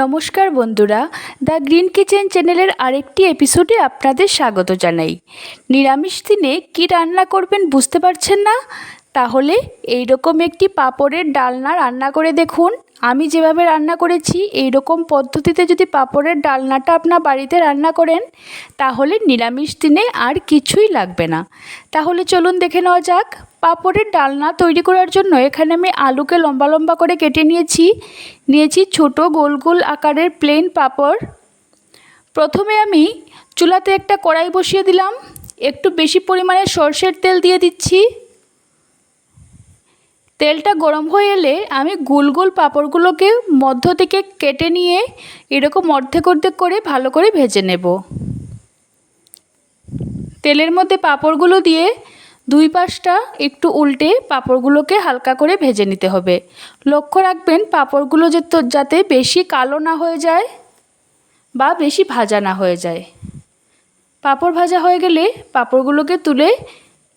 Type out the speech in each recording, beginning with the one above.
নমস্কার বন্ধুরা, the green kitchen চ্যানেলের আরেকটি এপিসোডে আপনাদের স্বাগত জানাই। নিরামিষ দিনে কি রান্না করবেন বুঝতে পারছেন না? তাহলে এই রকম একটি পাঁপড়ের ডালনা রান্না করে দেখুন। আমি যেভাবে রান্না করেছি এই রকম পদ্ধতিতে যদি পাঁপড়ের ডালনাটা আপনার বাড়িতে রান্না করেন তাহলে নিরামিষ দিনে আর কিছুই লাগবে না। তাহলে চলুন দেখে নেওয়া যাক। পাঁপড়ের ডালনা তৈরি করার জন্য এখানে আমি আলুকে লম্বা লম্বা করে কেটে নিয়েছি ছোট গোল গোল আকারের প্লেন পাঁপড়। প্রথমে আমি চুলাতে একটা কড়াই বসিয়ে দিলাম, একটু বেশি পরিমাণে সরষের তেল দিয়ে দিচ্ছি। তেলটা গরম হয়ে এলে আমি গোল গোল পাঁপড়গুলোকে মধ্য থেকে কেটে নিয়ে এরকম অর্ধেক অর্ধেক করে ভালো করে ভেজে নেব। তেলের মধ্যে পাঁপড়গুলো দিয়ে দুই পাশটা একটু উল্টে পাঁপড়গুলোকে হালকা করে ভেজে নিতে হবে। লক্ষ্য রাখবেন পাঁপড়গুলো যাতে বেশি কালো না হয়ে যায় বা বেশি ভাজা না হয়ে যায়। পাঁপড় ভাজা হয়ে গেলে পাঁপড়গুলোকে তুলে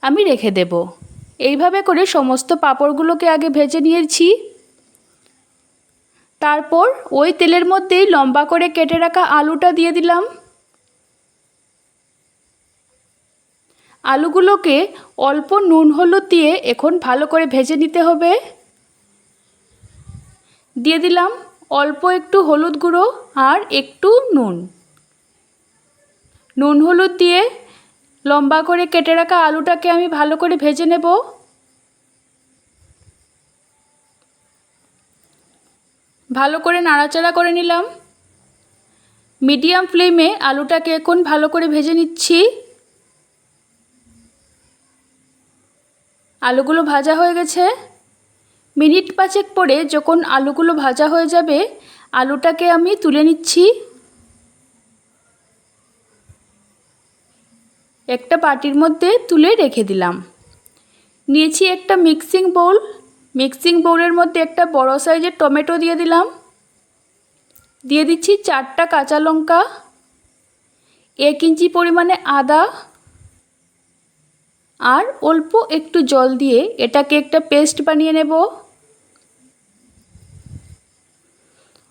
আমি রেখে দেব। এইভাবে করে সমস্ত পাঁপড়গুলোকে আগে ভেজে নিয়েছি। তারপর ওই তেলের মধ্যেই লম্বা করে কেটে রাখা আলুটা দিয়ে দিলাম। আলুগুলোকে অল্প নুন হলুদ দিয়ে এখন ভালো করে ভেজে নিতে হবে। দিয়ে দিলাম অল্প একটু হলুদ গুঁড়ো আর একটু নুন হলুদ দিয়ে লম্বা করে কেটে রাখা আলুটাকে আমি ভালো করে ভেজে নেব। ভালো করে নাড়াচাড়া করে নিলাম। মিডিয়াম ফ্লেমে আলুটাকে এখন ভালো করে ভেজে নিচ্ছি। আলুগুলো ভাজা হয়ে গেছে। মিনিট পাঁচেক পরে যখন আলুগুলো ভাজা হয়ে যাবে আলুটাকে আমি তুলে নিচ্ছি। একটা বাটির মধ্যে তুলে রেখে দিলাম। নিয়েছি একটা মিক্সিং বোলের মধ্যে একটা বড় সাইজের টমেটো দিয়ে দিলাম। দিয়ে দিচ্ছি 4টা কাঁচা লঙ্কা, 1 ইঞ্চি পরিমাণে আদা আর অল্প একটু জল দিয়ে এটাকে একটা পেস্ট বানিয়ে নেব।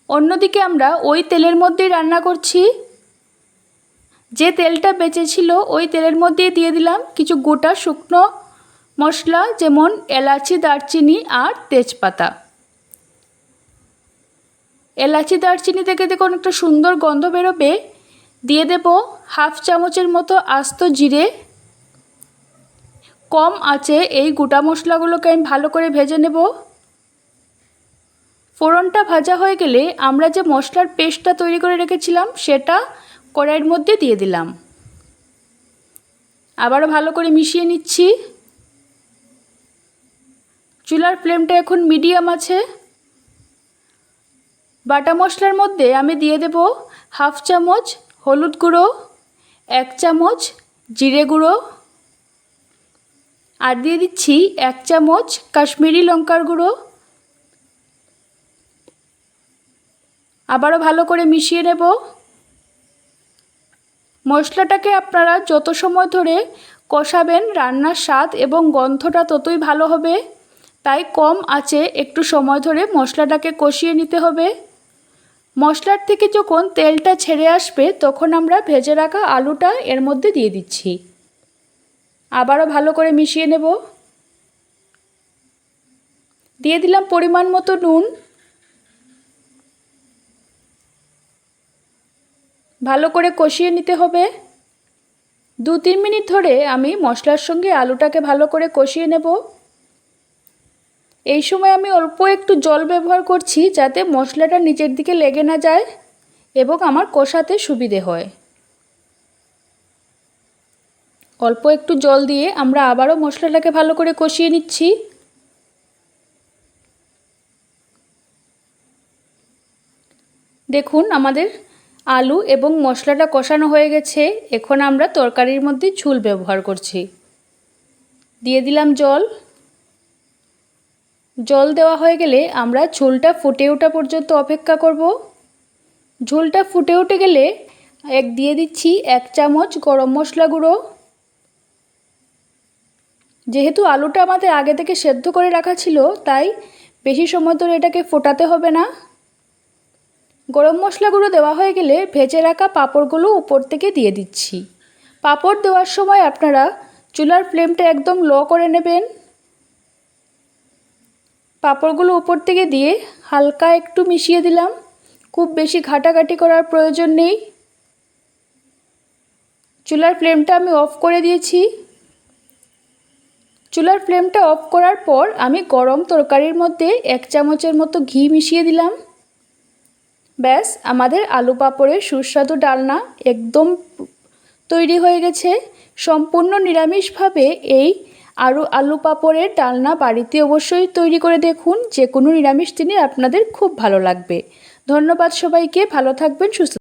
অন্যদিকে আমরা ওই তেলের মধ্যেই রান্না করছি। যে তেলটা বেঁচে ছিল ওই তেলের মধ্যে দিয়ে দিলাম কিছু গোটা শুকনো মশলা, যেমন এলাচি, দারচিনি আর তেজপাতা। এলাচি দারচিনি থেকে দেখুন একটা সুন্দর গন্ধ বেরোবে। দিয়ে দেব হাফ চামচের মতো আস্ত জিরে। কম আঁচে এই গোটা মশলাগুলোকে আমি ভালো করে ভেজে নেব। ফোড়নটা ভাজা হয়ে গেলে আমরা যে মশলার পেস্টটা তৈরি করে রেখেছিলাম সেটা কড়াইয়ের মধ্যে দিয়ে দিলাম। আবারও ভালো করে মিশিয়ে নিচ্ছি। চুলার ফ্লেমটা এখন মিডিয়াম আছে। বাটা মশলার মধ্যে আমি দিয়ে দেব হাফ চামচ হলুদ গুঁড়ো, 1 চামচ জিরে গুঁড়ো আর দিয়ে দিচ্ছি 1 চামচ কাশ্মীরি লঙ্কার গুঁড়ো। আবারও ভালো করে মিশিয়ে নেব। মশলাটাকে আপনারা যত সময় ধরে কষাবেন রান্নার স্বাদ এবং গন্ধটা ততই ভালো হবে। তাই কম আঁচে একটু সময় ধরে মশলাটাকে কষিয়ে নিতে হবে। মশলার থেকে যখন তেলটা ছেড়ে আসবে তখন আমরা ভেজে রাখা আলুটা এর মধ্যে দিয়ে দিচ্ছি। আবারও ভালো করে মিশিয়ে নেব। দিয়ে দিলাম পরিমাণ মতো নুন। ভালো করে কষিয়ে নিতে হবে। 2-3 মিনিট ধরে আমি মশলার সঙ্গে আলুটাকে ভালো করে কষিয়ে নেব। এই সময় আমি অল্প একটু জল ব্যবহার করছি যাতে মশলাটা নিচের দিকে লেগে না যায় এবং আমার কষাতে সুবিধে হয়। অল্প একটু জল দিয়ে আমরা আবারও মশলাটাকে ভালো করে কষিয়ে নিচ্ছি। দেখুন আমাদের আলু এবং মশলাটা কষানো হয়ে গেছে। এখন আমরা তরকারির মধ্যে ঝোল ব্যবহার করছি। দিয়ে দিলাম জল দেওয়া হয়ে গেলে আমরা ঝোলটা ফুটে ওঠা পর্যন্ত অপেক্ষা করব। ঝোলটা ফুটে উঠে গেলে দিয়ে দিচ্ছি 1 চামচ গরম মশলা গুঁড়ো। যেহেতু আলুটা আমাদের আগে থেকে সেদ্ধ করে রাখা ছিল তাই বেশি সময় ধরে এটাকে ফোটাতে হবে না। গরম মশলাগুলো দেওয়া হয়ে গেলে ভেজে রাখা পাঁপড়গুলো উপর থেকে দিয়ে দিচ্ছি। পাঁপড় দেওয়ার সময় আপনারা চুলার ফ্লেমটা একদম লো করে নেবেন। পাঁপড়গুলো উপর থেকে দিয়ে হালকা একটু মিশিয়ে দিলাম, খুব বেশি ঘাটাঘাটি করার প্রয়োজন নেই। চুলার ফ্লেমটা আমি অফ করে দিয়েছি। চুলার ফ্লেমটা অফ করার পর আমি গরম তরকারির মধ্যে 1 চামচের মতো ঘি মিশিয়ে দিলাম। ব্যাস, আমাদের আলু পাঁপড়ের সুস্বাদু ডালনা একদম তৈরি হয়ে গেছে। সম্পূর্ণ নিরামিষভাবে এই আলু পাঁপড়ের ডালনা বাড়িতে অবশ্যই তৈরি করে দেখুন, যে কোনো নিরামিষ দিনে আপনাদের খুব ভালো লাগবে। ধন্যবাদ সবাইকে, ভালো থাকবেন, সুস্থ